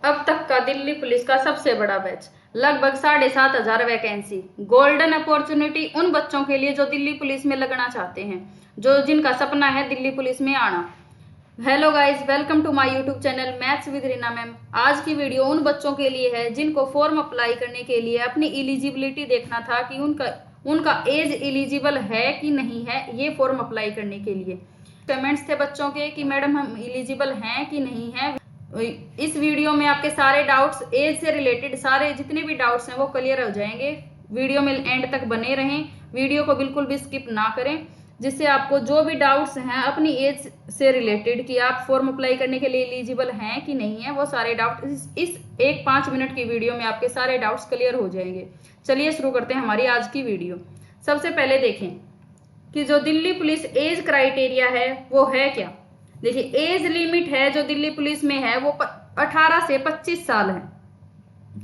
अब तक का दिल्ली पुलिस का सबसे बड़ा बैच, लगभग 7,500 वैकेंसी, गोल्डन अपॉर्चुनिटी उन बच्चों के लिए जो दिल्ली पुलिस में लगना चाहते हैं, जिनका सपना है दिल्ली पुलिस में आना। Hello guys, welcome to my YouTube channel maths with Reena ma'am. आज की वीडियो उन बच्चों के लिए है जिनको फॉर्म अप्लाई करने के लिए अपनी एलिजिबिलिटी देखना था कि उनका एज एलिजिबल है कि नहीं है ये फॉर्म अप्लाई करने के लिए। कमेंट्स थे बच्चों के कि मैडम हम एलिजिबल हैं कि नहीं है। इस वीडियो में आपके सारे डाउट्स, एज से रिलेटेड सारे जितने भी डाउट्स हैं वो क्लियर हो जाएंगे। वीडियो में एंड तक बने रहें, वीडियो को बिल्कुल भी स्किप ना करें, जिससे आपको जो भी डाउट्स हैं अपनी एज से रिलेटेड कि आप फॉर्म अप्लाई करने के लिए एलिजिबल हैं कि नहीं है, वो सारे डाउट इस 1-5 मिनट की वीडियो में आपके सारे डाउट्स क्लियर हो जाएंगे। चलिए शुरू करते हैं हमारी आज की वीडियो। सबसे पहले देखें कि जो दिल्ली पुलिस एज क्राइटेरिया है वो है क्या। देखिए, एज लिमिट है जो दिल्ली पुलिस में है वो 18 से 25 साल है,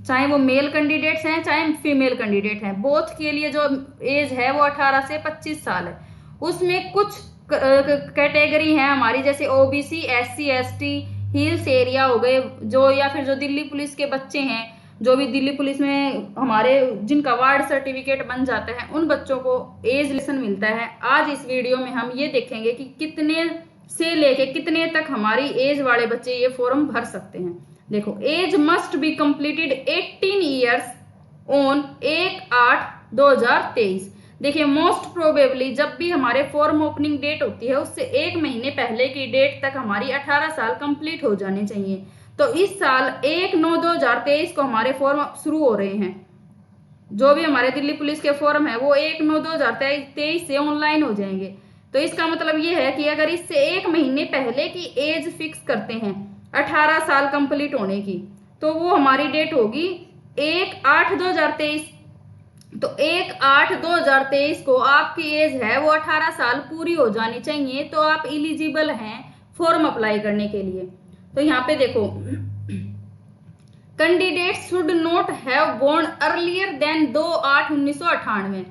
चाहे वो मेल कैंडिडेट्स हैं चाहे फीमेल कैंडिडेट हैं, बोथ के लिए जो एज है वो 18 से 25 साल है। उसमें कुछ कैटेगरी हैं हमारी, जैसे OBC, SC, ST, hills area हो गए, जो या फिर जो दिल्ली पुलिस के बच्चे हैं, जो भी दिल्ली पुलिस में हमारे जिनका वार्ड सर्टिफिकेट बन जाता है, उन बच्चों को एज लेसन मिलता है। आज इस वीडियो में हम ये देखेंगे कि कितने से लेके कितने तक हमारी एज वाले बच्चे ये फॉर्म भर सकते हैं। देखो, age must be completed 18 years on 1/8/2023। देखिए, मोस्ट प्रोबेबली जब भी हमारे फॉर्म ओपनिंग डेट होती है उससे 1 महीने पहले की डेट तक हमारी 18 साल कंप्लीट हो जाने चाहिए। तो इस साल 1/9/2023 को हमारे फॉर्म शुरू हो रहे हैं। जो भी हमारे दिल्ली पुलिस के फॉर्म है वो 1/9/2023 से ऑनलाइन हो जाएंगे। तो इसका मतलब ये है कि अगर इससे 1 महीने पहले की एज फिक्स करते हैं 18 साल कंप्लीट होने की, तो वो हमारी डेट होगी 1/8/2023। तो 1/8/2023 को आपकी एज है वो 18 साल पूरी हो जानी चाहिए, तो आप एलिजिबल हैं फॉर्म अप्लाई करने के लिए। तो यहाँ पे देखो, candidates should not have born earlier than 2/8/1998।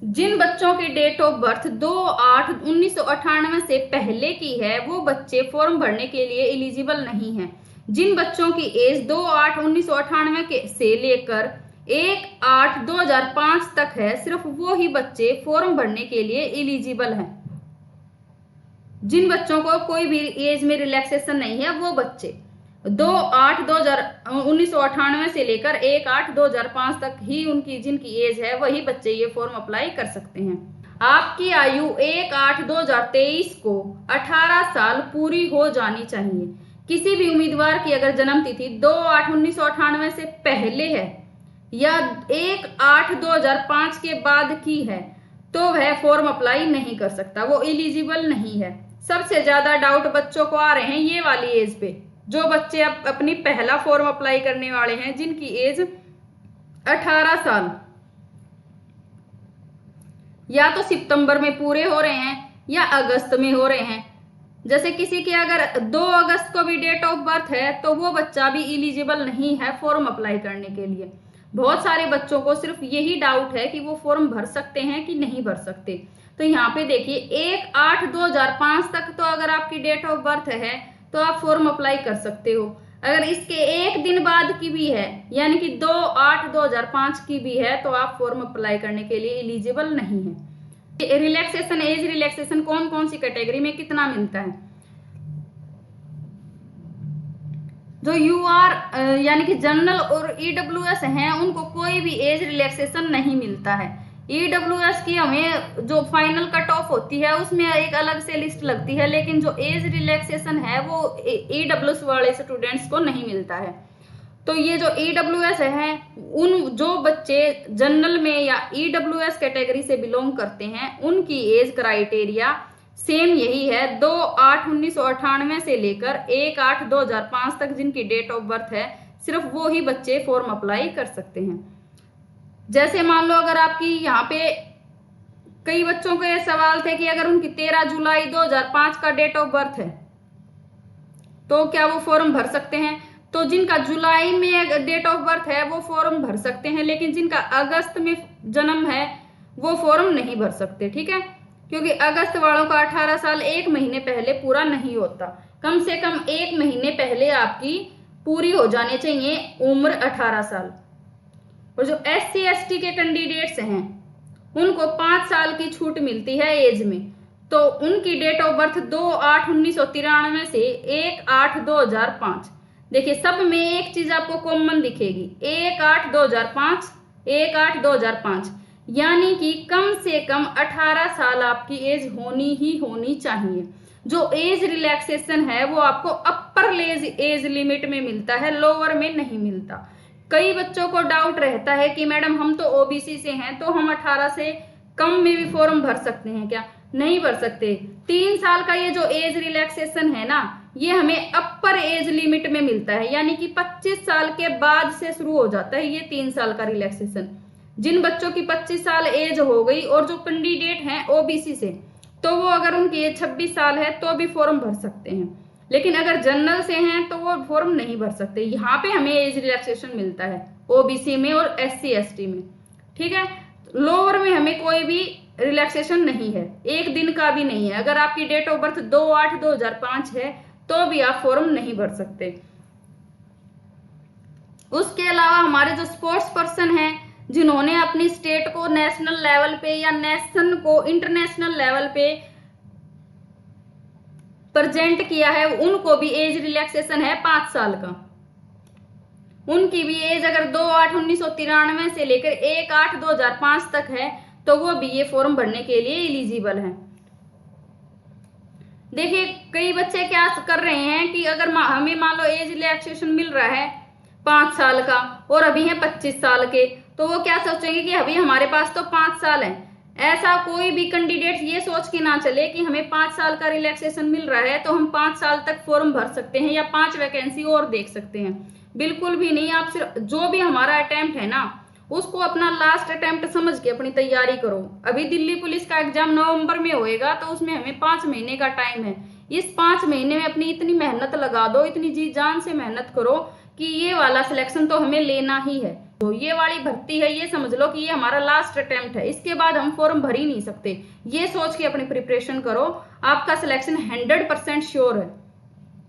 जिन बच्चों की डेट ऑफ बर्थ 2/8/1998 से पहले की है वो बच्चे फॉर्म भरने के लिए एलिजिबल नहीं हैं। जिन बच्चों की एज 2/8/1998 से लेकर 1/8/2005 तक है, सिर्फ वो ही बच्चे फॉर्म भरने के लिए एलिजिबल हैं। जिन बच्चों को कोई भी एज में रिलैक्सेशन नहीं है वो बच्चे 2/8/1998 से लेकर 1/8/2005 तक ही उनकी जिनकी एज है वही बच्चे ये फॉर्म अप्लाई कर सकते हैं। आपकी आयु 1/8/2023 को 18 साल पूरी हो जानी चाहिए। किसी भी उम्मीदवार की अगर जन्म तिथि 2/8/1998 से पहले है या 1/8/2005 के बाद की है तो वह फॉर्म अप्लाई नहीं कर सकता, वो एलिजिबल नहीं है। सबसे ज्यादा डाउट बच्चों को आ रहे हैं ये वाली एज पे, जो बच्चे अपनी पहला फॉर्म अप्लाई करने वाले हैं जिनकी एज 18 साल या तो सितंबर में पूरे हो रहे हैं या अगस्त में हो रहे हैं। जैसे किसी के अगर 2 अगस्त को भी डेट ऑफ बर्थ है तो वो बच्चा भी एलिजिबल नहीं है फॉर्म अप्लाई करने के लिए। बहुत सारे बच्चों को सिर्फ यही डाउट है कि वो फॉर्म भर सकते हैं कि नहीं भर सकते। तो यहाँ पे देखिए, 1/8/2005 तक तो अगर आपकी डेट ऑफ बर्थ है तो आप फॉर्म अप्लाई कर सकते हो। अगर इसके एक दिन बाद की भी है यानी कि 2/8/2005 की भी है तो आप फॉर्म अप्लाई करने के लिए एलिजिबल नहीं है। रिलैक्सेशन, एज रिलैक्सेशन कौन कौन सी कैटेगरी में कितना मिलता है। जो यूआर यानी कि जनरल और ईडब्ल्यूएस हैं उनको कोई भी एज रिलैक्सेशन नहीं मिलता है। ईडब्ल्यूएस की हमें जो फाइनल कट ऑफ होती है उसमें एक अलग से लिस्ट लगती है, लेकिन जो एज रिलैक्सेशन है वो ईडब्ल्यूएस वाले स्टूडेंट्स को नहीं मिलता है। तो ये जो ईडब्ल्यूएस है, उन जो बच्चे जनरल में या ईडब्ल्यूएस कैटेगरी से बिलोंग करते हैं उनकी एज क्राइटेरिया सेम यही है, 2/8/1998 से लेकर 1/8/2005 तक जिनकी डेट ऑफ बर्थ है सिर्फ वो ही बच्चे फॉर्म अप्लाई कर सकते हैं। जैसे मान लो अगर आपकी यहाँ पे कई बच्चों के सवाल थे कि अगर उनकी 13 जुलाई 2005 का डेट ऑफ बर्थ है तो क्या वो फॉर्म भर सकते हैं। तो जिनका जुलाई में डेट ऑफ बर्थ है वो फॉर्म भर सकते हैं, लेकिन जिनका अगस्त में जन्म है वो फॉर्म नहीं भर सकते, ठीक है, क्योंकि अगस्त वालों का 18 साल 1 महीने पहले पूरा नहीं होता। कम से कम 1 महीने पहले आपकी पूरी हो जानी चाहिए उम्र 18 साल। और जो SC ST के कैंडिडेट्स हैं उनको 5 साल की छूट मिलती है एज में। तो उनकी डेट ऑफ बर्थ 2/8/1993 से 1/8/2005। देखिए सब में एक चीज आपको कॉमन दिखेगी, 1/8/2005, 1/8/2005, यानी कि कम से कम 18 साल आपकी एज होनी ही होनी चाहिए। जो एज रिलैक्सेशन है वो आपको अपर एज लिमिट में मिलता है, लोअर में नहीं मिलता। कई बच्चों को डाउट रहता है कि मैडम हम तो OBC से हैं तो हम 18 से कम में भी फॉर्म भर सकते हैं क्या? नहीं भर सकते। 3 साल का ये जो एज रिलैक्सेशन है ना, ये हमें अपर एज लिमिट में मिलता है, यानी कि 25 साल के बाद से शुरू हो जाता है ये 3 साल का रिलैक्सेशन। जिन बच्चों की 25 साल एज हो गई और जो कैंडिडेट हैं OBC से, तो वो अगर उनकी एज 26 साल है तो भी फॉर्म भर सकते हैं, लेकिन अगर जनरल से हैं तो वो फॉर्म नहीं भर सकते। यहाँ पे हमें एज रिलैक्सेशन मिलता है OBC में और SC ST में, ठीक है। लोअर में हमें कोई भी रिलैक्सेशन नहीं है, एक दिन का भी नहीं है। अगर आपकी डेट ऑफ बर्थ 2/8/2005 है तो भी आप फॉर्म नहीं भर सकते। उसके अलावा हमारे जो स्पोर्ट्स पर्सन हैं जिन्होंने अपनी स्टेट को नेशनल लेवल पे या नेशन को इंटरनेशनल लेवल पे प्रेजेंट किया है, उनको भी एज रिलैक्सेशन है 5 साल का। उनकी भी एज अगर 2/8/1993 से लेकर 1/8/2005 तक है तो वो भी ये फॉर्म भरने के लिए एलिजिबल है। देखिए कई बच्चे क्या कर रहे हैं कि अगर हमें मान लो एज रिलैक्सेशन मिल रहा है 5 साल का और अभी है 25 साल के, तो वो क्या सोचेंगे कि अभी हमारे पास तो 5 साल है। ऐसा कोई भी कैंडिडेट ये सोच के ना चले कि हमें 5 साल का रिलैक्सेशन मिल रहा है तो हम 5 साल तक फॉर्म भर सकते हैं या 5 वैकेंसी और देख सकते हैं। बिल्कुल भी नहीं। आप सिर्फ जो भी हमारा अटेम्प्ट है ना, उसको अपना लास्ट अटेम्प्ट समझ के अपनी तैयारी करो। अभी दिल्ली पुलिस का एग्जाम नवंबर में होएगा तो उसमें हमें 5 महीने का टाइम है। इस 5 महीने में अपनी इतनी मेहनत लगा दो, इतनी जी जान से मेहनत करो कि ये वाला सिलेक्शन तो हमें लेना ही है। तो ये वाली भर्ती है, ये समझ लो कि ये हमारा लास्ट अटेम्प्ट है, इसके बाद हम फॉर्म भर ही नहीं सकते। ये सोच के अपनी प्रिपरेशन करो, आपका सिलेक्शन 100% श्योर है।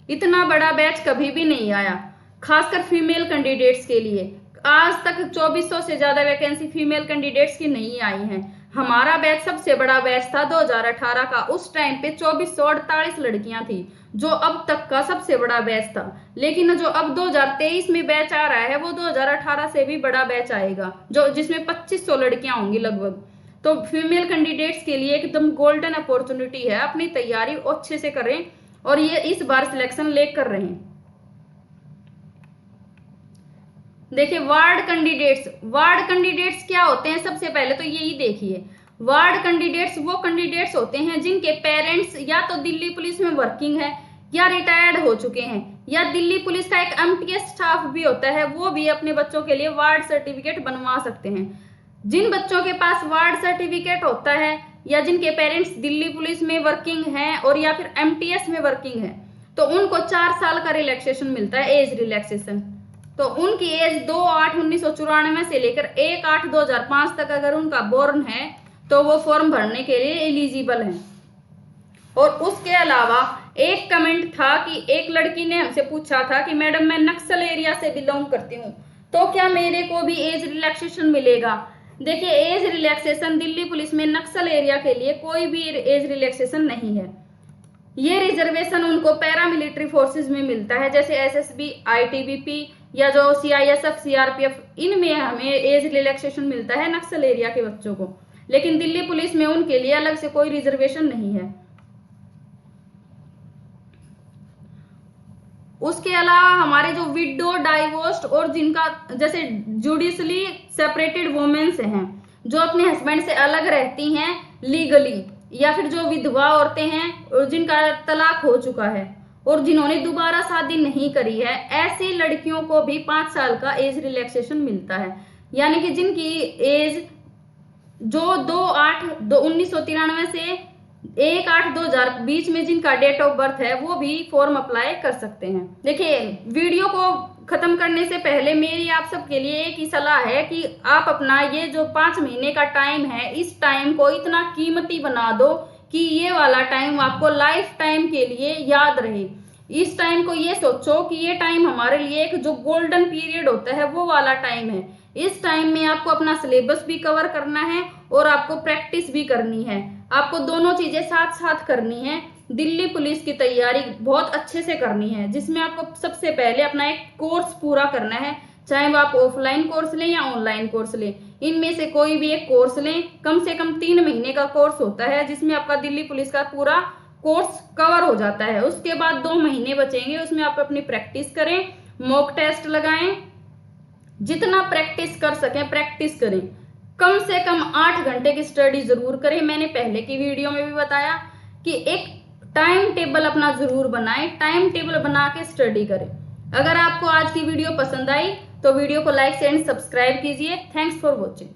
इतना बड़ा बैच कभी भी नहीं आया, खासकर फीमेल कैंडिडेट्स के लिए। आज तक 2400 से ज्यादा वैकेंसी फीमेल कैंडिडेट्स की नहीं आई हैं। हमारा बैच सबसे बड़ा बैच था 2018 का। उस टाइम पे 2448 लड़कियां थी, जो अब तक का सबसे बड़ा बैच था। लेकिन जो अब 2023 में बैच आ रहा है वो 2018 से भी बड़ा बैच आएगा, जो जिसमें 2500 लड़कियां होंगी लगभग। तो फीमेल कैंडिडेट्स के लिए एकदम गोल्डन अपॉर्चुनिटी है, अपनी तैयारी अच्छे से करें और ये इस बार सिलेक्शन लेकर रहें। देखिए वार्ड कैंडिडेट्स क्या होते हैं, सबसे पहले तो यही देखिए। वार्ड कैंडिडेट्स वो कैंडिडेट्स होते हैं जिनके पेरेंट्स या तो दिल्ली पुलिस में वर्किंग है या रिटायर्ड हो चुके हैं, या दिल्ली पुलिस का एक MTS स्टाफ भी होता है, वो भी अपने बच्चों के लिए वार्ड सर्टिफिकेट बनवा सकते हैं। जिन बच्चों के पास वार्ड सर्टिफिकेट होता है या जिनके पेरेंट्स दिल्ली पुलिस में वर्किंग हैं और या फिर MTS में वर्किंग है, तो उनको 4 साल का रिलैक्सेशन मिलता है, एज रिलैक्सेशन। तो उनकी एज 2/8/1994 से लेकर 1/8/2005 तक अगर उनका बोर्न है तो वो फॉर्म भरने के लिए एलिजिबल है। और उसके अलावा एक कमेंट था कि एक लड़की ने हमसे पूछा था कि मैडम मैं नक्सल एरिया से बिलोंग करती हूँ, तो क्या मेरे को भी एज रिलैक्सेशन मिलेगा? देखिए एज रिलैक्सेशन दिल्ली पुलिस में नक्सल एरिया के लिए कोई भी एज रिलैक्सेशन नहीं है। ये रिजर्वेशन उनको पैरामिलिट्री फोर्सेस में मिलता है, जैसे SSB, ITBP या जो CISF, CRPF, इनमें हमें एज रिलैक्सेशन मिलता है नक्सल एरिया के बच्चों को। लेकिन दिल्ली पुलिस में उनके लिए अलग से कोई रिजर्वेशन नहीं है। उसके अलावा हमारे जो विडो, डाइवोर्स्ड और जिनका जैसे जुडिशली सेपरेटेड वुमेन्स हैं, जो अपने हस्बैंड से अलग रहती हैं लीगली, या फिर जो विधवा औरतें हैं और जिनका तलाक हो चुका है और जिन्होंने दोबारा शादी नहीं करी है, ऐसी लड़कियों को भी 5 साल का एज रिलैक्सेशन मिलता है। यानी कि जिनकी एज जो 2/8/1993 से 1/8/2000 बीच में जिनका डेट ऑफ बर्थ है वो भी फॉर्म अप्लाई कर सकते हैं। देखिए वीडियो को खत्म करने से पहले मेरी आप सबके लिए एक ही सलाह है कि आप अपना ये जो 5 महीने का टाइम है, इस टाइम को इतना कीमती बना दो कि ये वाला टाइम आपको लाइफ टाइम के लिए याद रहे। इस टाइम को ये सोचो कि ये टाइम हमारे लिए एक जो गोल्डन पीरियड होता है वो वाला टाइम है। इस टाइम में आपको अपना सिलेबस भी कवर करना है और आपको प्रैक्टिस भी करनी है। आपको दोनों चीजें साथ साथ करनी है। दिल्ली पुलिस की तैयारी बहुत अच्छे से करनी है, जिसमें आपको सबसे पहले अपना एक कोर्स पूरा करना है, चाहे वो आप ऑफलाइन कोर्स लें या ऑनलाइन कोर्स लें। इनमें से कोई भी एक कोर्स लें। कम से कम 3 महीने का कोर्स होता है, जिसमें आपका दिल्ली पुलिस का पूरा कोर्स कवर हो जाता है। उसके बाद 2 महीने बचेंगे, उसमें आप अपनी प्रैक्टिस करें, मॉक टेस्ट लगाएं, जितना प्रैक्टिस कर सकें प्रैक्टिस करें। कम से कम 8 घंटे की स्टडी जरूर करें। मैंने पहले की वीडियो में भी बताया कि एक टाइम टेबल अपना जरूर बनाएं, टाइम टेबल बना के स्टडी करें। अगर आपको आज की वीडियो पसंद आई तो वीडियो को लाइक एंड सब्सक्राइब कीजिए। Thanks for watching.